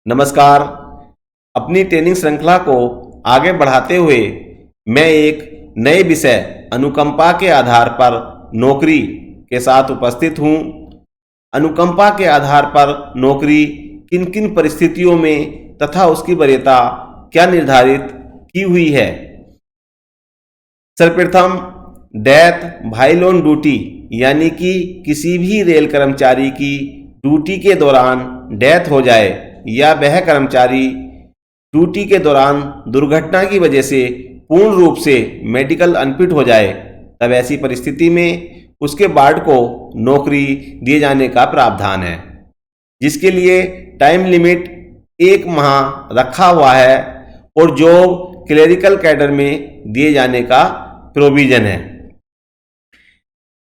नमस्कार। अपनी ट्रेनिंग श्रृंखला को आगे बढ़ाते हुए मैं एक नए विषय अनुकंपा के आधार पर नौकरी के साथ उपस्थित हूँ। अनुकंपा के आधार पर नौकरी किन किन परिस्थितियों में तथा उसकी वरीयता क्या निर्धारित की हुई है। सर्वप्रथम डेथ व्हाइल ऑन ड्यूटी, यानी कि किसी भी रेल कर्मचारी की ड्यूटी के दौरान डेथ हो जाए या वह कर्मचारी ड्यूटी के दौरान दुर्घटना की वजह से पूर्ण रूप से मेडिकल अनफिट हो जाए, तब ऐसी परिस्थिति में उसके वार्ड को नौकरी दिए जाने का प्रावधान है, जिसके लिए टाइम लिमिट 1 माह रखा हुआ है और जॉब क्लेरिकल कैडर में दिए जाने का प्रोविजन है।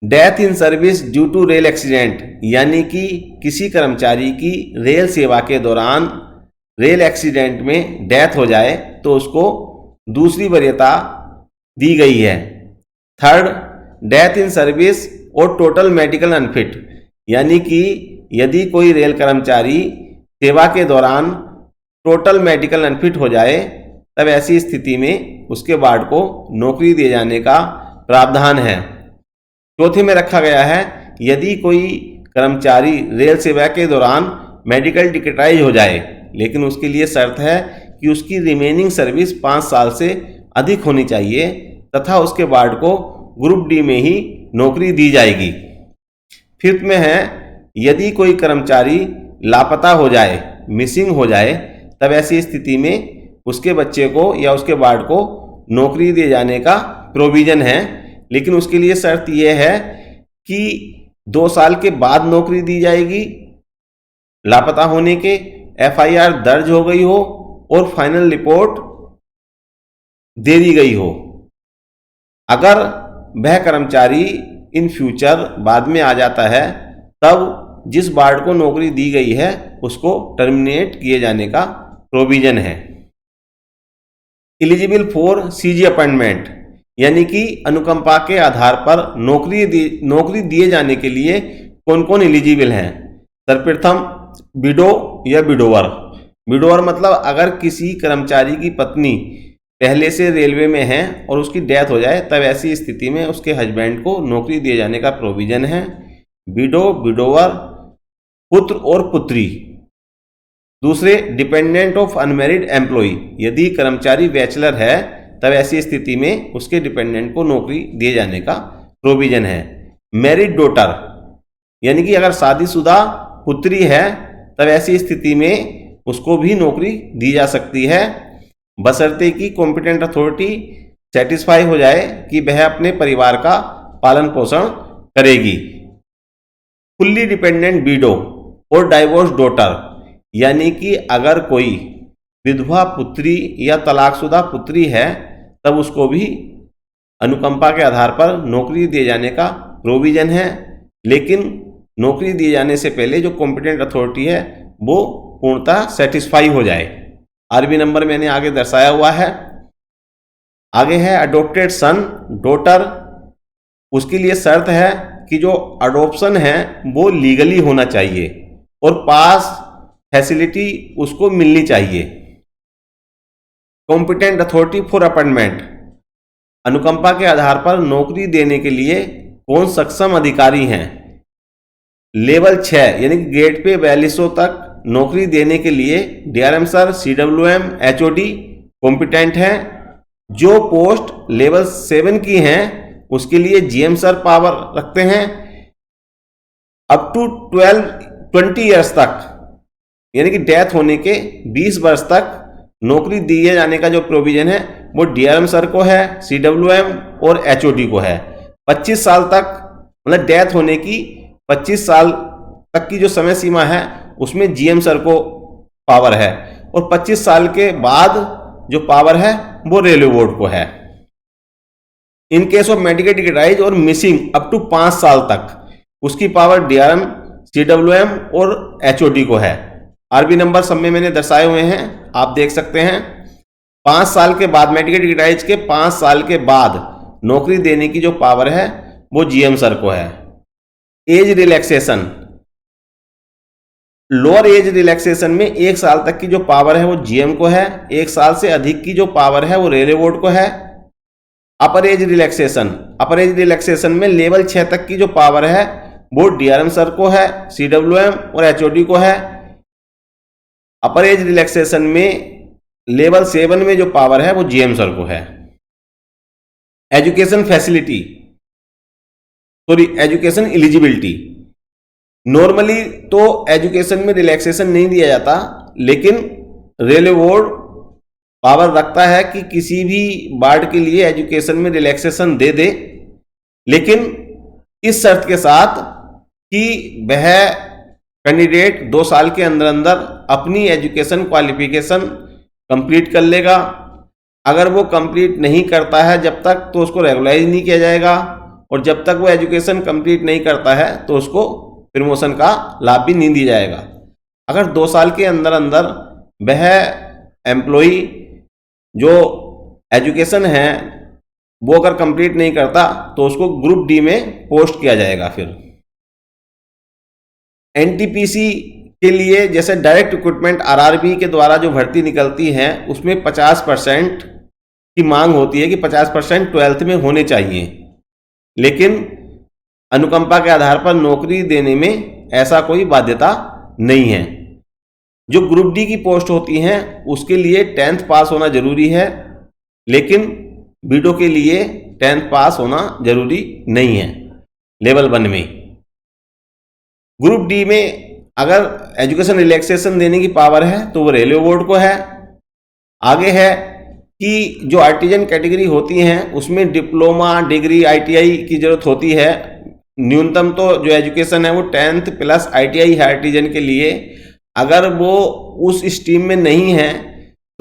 Death in service due to rail accident, यानी कि किसी कर्मचारी की रेल सेवा के दौरान रेल एक्सीडेंट में डेथ हो जाए तो उसको दूसरी वरीयता दी गई है। थर्ड, डेथ इन सर्विस और टोटल मेडिकल अनफिट, यानी कि यदि कोई रेल कर्मचारी सेवा के दौरान टोटल मेडिकल अनफिट हो जाए, तब ऐसी स्थिति में उसके वार्ड को नौकरी दिए जाने का प्रावधान है। चौथे में रखा गया है, यदि कोई कर्मचारी रेल सेवा के दौरान मेडिकल डिकेटाइज हो जाए, लेकिन उसके लिए शर्त है कि उसकी रिमेनिंग सर्विस 5 साल से अधिक होनी चाहिए तथा उसके वार्ड को ग्रुप डी में ही नौकरी दी जाएगी। फिफ्थ में है, यदि कोई कर्मचारी लापता हो जाए, मिसिंग हो जाए, तब ऐसी स्थिति में उसके बच्चे को या उसके वार्ड को नौकरी दिए जाने का प्रोविजन है, लेकिन उसके लिए शर्त यह है कि 2 साल के बाद नौकरी दी जाएगी, लापता होने के FIR दर्ज हो गई हो और फाइनल रिपोर्ट दे दी गई हो। अगर वह कर्मचारी इन फ्यूचर बाद में आ जाता है, तब जिस वार्ड को नौकरी दी गई है उसको टर्मिनेट किए जाने का प्रोविजन है। एलिजिबल फॉर CG अपॉइंटमेंट, यानी कि अनुकंपा के आधार पर नौकरी दिए जाने के लिए कौन कौन एलिजिबल हैं। सर्वप्रथम विडो या विडोवर। विडोवर मतलब अगर किसी कर्मचारी की पत्नी पहले से रेलवे में है और उसकी डेथ हो जाए, तब ऐसी स्थिति में उसके हस्बैंड को नौकरी दिए जाने का प्रोविजन है। विडो, विडोवर, पुत्र और पुत्री। दूसरे, डिपेंडेंट ऑफ अनमैरिड एम्प्लॉय, यदि कर्मचारी बैचलर है तब ऐसी स्थिति में उसके डिपेंडेंट को नौकरी दिए जाने का प्रोविजन है। मैरिड डॉटर, यानी कि अगर शादीशुदा पुत्री है तब ऐसी स्थिति में उसको भी नौकरी दी जा सकती है, बशर्ते कि कॉम्पिटेंट अथॉरिटी सेटिस्फाई हो जाए कि वह अपने परिवार का पालन पोषण करेगी। फुल्ली डिपेंडेंट विडो और डाइवोर्स डॉटर, यानी कि अगर कोई विधवा पुत्री या तलाकशुदा पुत्री है तब उसको भी अनुकंपा के आधार पर नौकरी दिए जाने का प्रोविजन है, लेकिन नौकरी दिए जाने से पहले जो कॉम्पिटेंट अथॉरिटी है वो पूर्णतः सेटिस्फाई हो जाए। RB नंबर मैंने आगे दर्शाया हुआ है। आगे है अडॉप्टेड सन डॉटर। उसके लिए शर्त है कि जो अडॉप्शन है वो लीगली होना चाहिए और पास फैसिलिटी उसको मिलनी चाहिए। कॉम्पिटेंट अथॉरिटी फॉर अपॉइंटमेंट, अनुकंपा के आधार पर नौकरी देने के लिए कौन सक्षम अधिकारी हैं। लेवल 6 यानी कि ग्रेड पे 4200 तक नौकरी देने के लिए DRM sir, CWM, HOD competent हैं। जो पोस्ट लेवल 7 की हैं उसके लिए GM सर पावर रखते हैं। अप टू 20 ईयर्स तक, यानी कि डेथ होने के 20 वर्ष तक नौकरी दिए जाने का जो प्रोविजन है वो DRM सर को है, CWM और HOD को है। 25 साल तक, मतलब डेथ होने की 25 साल तक की जो समय सीमा है उसमें GM सर को पावर है और 25 साल के बाद जो पावर है वो रेलवे बोर्ड को है। इन केस ऑफ मेडिकल डिकेटाइज और मिसिंग अप टू 5 साल तक उसकी पावर DRM, CWM और HOD को है। RB नंबर सब में मैंने दर्शाए हुए हैं, आप देख सकते हैं। 5 साल के बाद, मेडिकल डिकेटाइज के 5 साल के बाद नौकरी देने की जो पावर है वो GM सर को है। Age relaxation, lower age relaxation में 1 साल तक की जो पावर है वो जीएम को है, 1 साल से अधिक की जो पावर है वो रेलवे बोर्ड को है। अपर एज रिलैक्सेशन में लेवल 6 तक की जो पावर है वो डीआरएम सर को है, सीडब्ल्यूएम और एचओडी को है। अपर एज रिलैक्सेशन में लेवल 7 में जो पावर है वो जीएम सर को है। एजुकेशन एलिजिबिलिटी, नॉर्मली तो एजुकेशन में रिलैक्सेशन नहीं दिया जाता, लेकिन रेलवे बोर्ड पावर रखता है कि किसी भी वार्ड के लिए एजुकेशन में रिलैक्सेशन दे दे, लेकिन इस शर्त के साथ कि वह कैंडिडेट 2 साल के अंदर अंदर अपनी एजुकेशन क्वालिफिकेशन कंप्लीट कर लेगा। अगर वो कंप्लीट नहीं करता है जब तक, तो उसको रेगुलाइज नहीं किया जाएगा, और जब तक वो एजुकेशन कंप्लीट नहीं करता है तो उसको प्रमोशन का लाभ भी नहीं दिया जाएगा। अगर 2 साल के अंदर अंदर वह एम्प्लॉई जो एजुकेशन है वो अगर कंप्लीट नहीं करता तो उसको ग्रुप डी में पोस्ट किया जाएगा। फिर एनटीपीसी के लिए जैसे डायरेक्ट रिक्रूटमेंट आरआरबी के द्वारा जो भर्ती निकलती है उसमें 50% की मांग होती है कि 50% 12th में होने चाहिए, लेकिन अनुकंपा के आधार पर नौकरी देने में ऐसा कोई बाध्यता नहीं है। जो ग्रुप डी की पोस्ट होती हैं उसके लिए 10th पास होना जरूरी है, लेकिन बीडो के लिए 10th पास होना जरूरी नहीं है लेवल 1 में। ग्रुप डी में अगर एजुकेशन रिलैक्सेशन देने की पावर है तो वो रेलवे बोर्ड को है। आगे है कि जो आर्टिजन कैटेगरी होती हैं उसमें डिप्लोमा, डिग्री, आईटीआई की जरूरत होती है। न्यूनतम तो जो एजुकेशन है वो 10th प्लस आईटीआई है आर्टिजन के लिए। अगर वो उस स्ट्रीम में नहीं है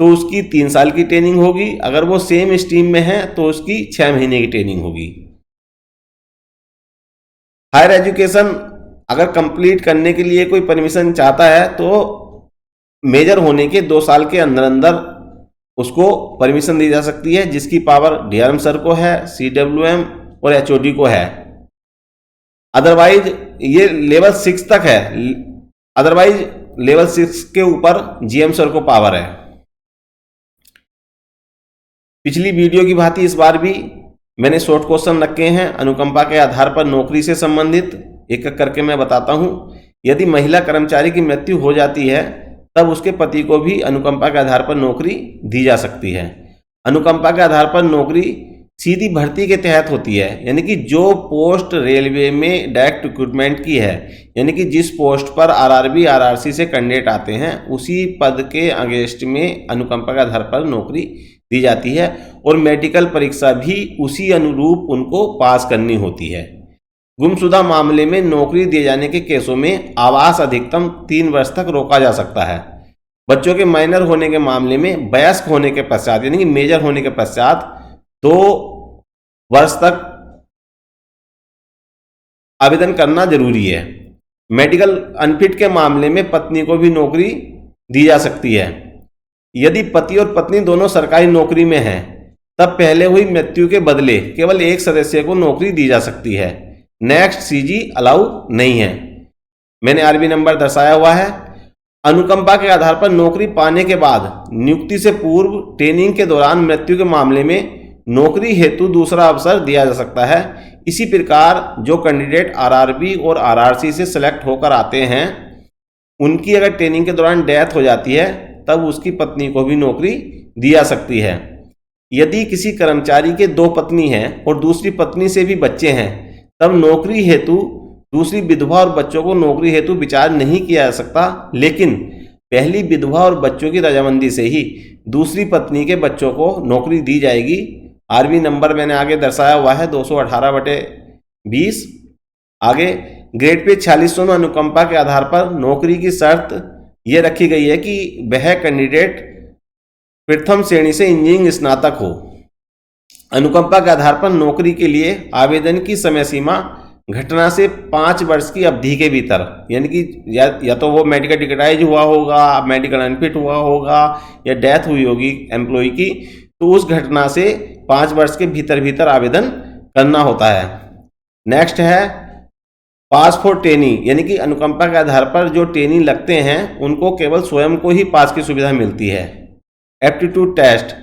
तो उसकी 3 साल की ट्रेनिंग होगी, अगर वो सेम स्ट्रीम में है तो उसकी 6 महीने की ट्रेनिंग होगी। हायर एजुकेशन अगर कंप्लीट करने के लिए कोई परमिशन चाहता है तो मेजर होने के 2 साल के अंदर अंदर उसको परमिशन दी जा सकती है, जिसकी पावर डीआरएम सर को है, सीडब्ल्यूएम और एचओडी को है। अदरवाइज ये लेवल 6 तक है, अदरवाइज लेवल 6 के ऊपर जीएम सर को पावर है। पिछली वीडियो की भांति इस बार भी मैंने शॉर्ट क्वेश्चन रखे हैं अनुकंपा के आधार पर नौकरी से संबंधित, एक एक करके मैं बताता हूं। यदि महिला कर्मचारी की मृत्यु हो जाती है तब उसके पति को भी अनुकंपा के आधार पर नौकरी दी जा सकती है। अनुकंपा के आधार पर नौकरी सीधी भर्ती के तहत होती है, यानी कि जो पोस्ट रेलवे में डायरेक्ट रिक्रूटमेंट की है, यानी कि जिस पोस्ट पर आरआरबी आरआरसी से कैंडिडेट आते हैं उसी पद के अगेंस्ट में अनुकंपा के आधार पर नौकरी दी जाती है, और मेडिकल परीक्षा भी उसी अनुरूप उनको पास करनी होती है। गुमशुदा मामले में नौकरी दिए जाने के केसों में आवास अधिकतम 3 वर्ष तक रोका जा सकता है। बच्चों के माइनर होने के मामले में वयस्क होने के पश्चात, यानी कि मेजर होने के पश्चात 2 वर्ष तक आवेदन करना जरूरी है। मेडिकल अनफिट के मामले में पत्नी को भी नौकरी दी जा सकती है। यदि पति और पत्नी दोनों सरकारी नौकरी में हैं तब पहले हुई मृत्यु के बदले केवल एक सदस्य को नौकरी दी जा सकती है। नेक्स्ट सीजी अलाउ नहीं है। मैंने आरबी नंबर दर्शाया हुआ है। अनुकंपा के आधार पर नौकरी पाने के बाद नियुक्ति से पूर्व ट्रेनिंग के दौरान मृत्यु के मामले में नौकरी हेतु दूसरा अवसर दिया जा सकता है। इसी प्रकार जो कैंडिडेट आरआरबी और आरआरसी से सिलेक्ट होकर आते हैं उनकी अगर ट्रेनिंग के दौरान डेथ हो जाती है तब उसकी पत्नी को भी नौकरी दी जा सकती है। यदि किसी कर्मचारी के 2 पत्नी हैं और दूसरी पत्नी से भी बच्चे हैं तब नौकरी हेतु दूसरी विधवा और बच्चों को नौकरी हेतु विचार नहीं किया जा सकता, लेकिन पहली विधवा और बच्चों की रजामंदी से ही दूसरी पत्नी के बच्चों को नौकरी दी जाएगी। आरबी नंबर मैंने आगे दर्शाया हुआ है 218/20। आगे ग्रेड पे 4600 में अनुकंपा के आधार पर नौकरी की शर्त यह रखी गई है कि वह कैंडिडेट प्रथम श्रेणी से इंजीनियरिंग स्नातक हो। अनुकंपा के आधार पर नौकरी के लिए आवेदन की समय सीमा घटना से 5 वर्ष की अवधि के भीतर, यानी कि या तो वो मेडिकल डिकेटाइज हुआ होगा, मेडिकल अनफिट हुआ होगा या डेथ हुई होगी एम्प्लॉय की, तो उस घटना से 5 वर्ष के भीतर भीतर आवेदन करना होता है। नेक्स्ट है पास फॉर टेनी यानी कि अनुकंपा के आधार पर जो टेनी लगते हैं उनको केवल स्वयं को ही पास की सुविधा मिलती है। एप्टीट्यूड टेस्ट,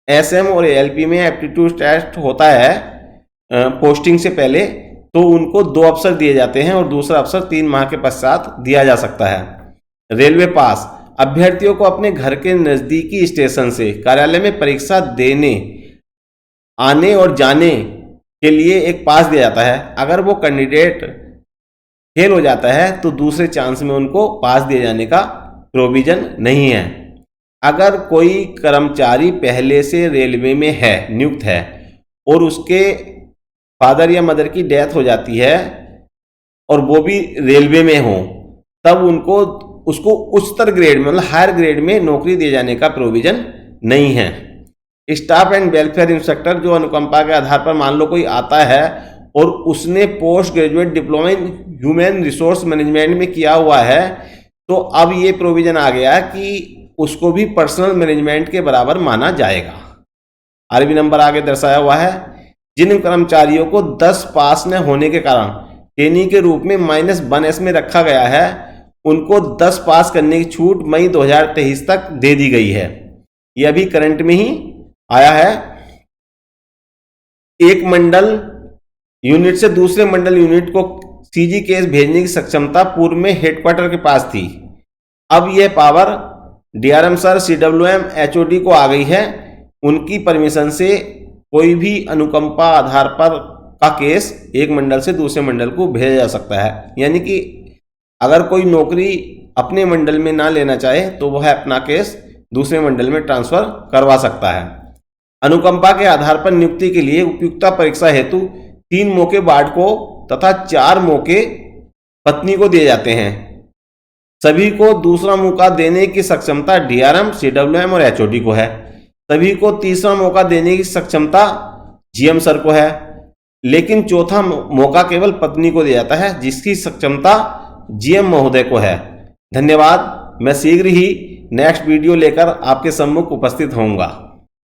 एसएम और एएलपी में एप्टीट्यूड टेस्ट होता है पोस्टिंग से पहले, तो उनको 2 अवसर दिए जाते हैं और दूसरा अवसर 3 माह के पश्चात दिया जा सकता है। रेलवे पास, अभ्यर्थियों को अपने घर के नज़दीकी स्टेशन से कार्यालय में परीक्षा देने आने और जाने के लिए एक पास दिया जाता है। अगर वो कैंडिडेट फेल हो जाता है तो दूसरे चांस में उनको पास दिए जाने का प्रोविजन नहीं है। अगर कोई कर्मचारी पहले से रेलवे में है, नियुक्त है, और उसके फादर या मदर की डेथ हो जाती है और वो भी रेलवे में हो, तब उसको उच्चतर ग्रेड में मतलब हायर ग्रेड में नौकरी दिए जाने का प्रोविजन नहीं है। स्टाफ एंड वेलफेयर इंस्पेक्टर, जो अनुकंपा के आधार पर मान लो कोई आता है और उसने post graduate diploma in human resource management में किया हुआ है, तो अब ये प्रोविजन आ गया कि उसको भी पर्सनल मैनेजमेंट के बराबर माना जाएगा। आरबी नंबर आगे दर्शाया हुआ है। जिन कर्मचारियों को 10 पास न होने के कारण ट्रेनी के रूप में -1S में रखा गया है, उनको 10 पास करने की छूट मई 2023 तक दे दी गई है। यह अभी करंट में ही आया है। एक मंडल यूनिट से दूसरे मंडल यूनिट को सीजी केस भेजने की सक्षमता पूर्व में हेडक्वार्टर के पास थी। अब यह पावर डीआरएम सर, सीडब्ल्यूएम, एचओडी को आ गई है। उनकी परमिशन से कोई भी अनुकंपा आधार पर का केस एक मंडल से दूसरे मंडल को भेजा जा सकता है। यानी कि अगर कोई नौकरी अपने मंडल में ना लेना चाहे तो वह अपना केस दूसरे मंडल में ट्रांसफर करवा सकता है। अनुकंपा के आधार पर नियुक्ति के लिए उपयुक्तता परीक्षा हेतु 3 मौके वार्ड को तथा 4 मौके पत्नी को दिए जाते हैं। सभी को दूसरा मौका देने की सक्षमता डीआरएम, सीडब्ल्यूएम और एचओडी को है। सभी को तीसरा मौका देने की सक्षमता जीएम सर को है, लेकिन चौथा मौका केवल पत्नी को दिया जाता है, जिसकी सक्षमता जीएम महोदय को है। धन्यवाद। मैं शीघ्र ही नेक्स्ट वीडियो लेकर आपके सम्मुख उपस्थित होऊंगा।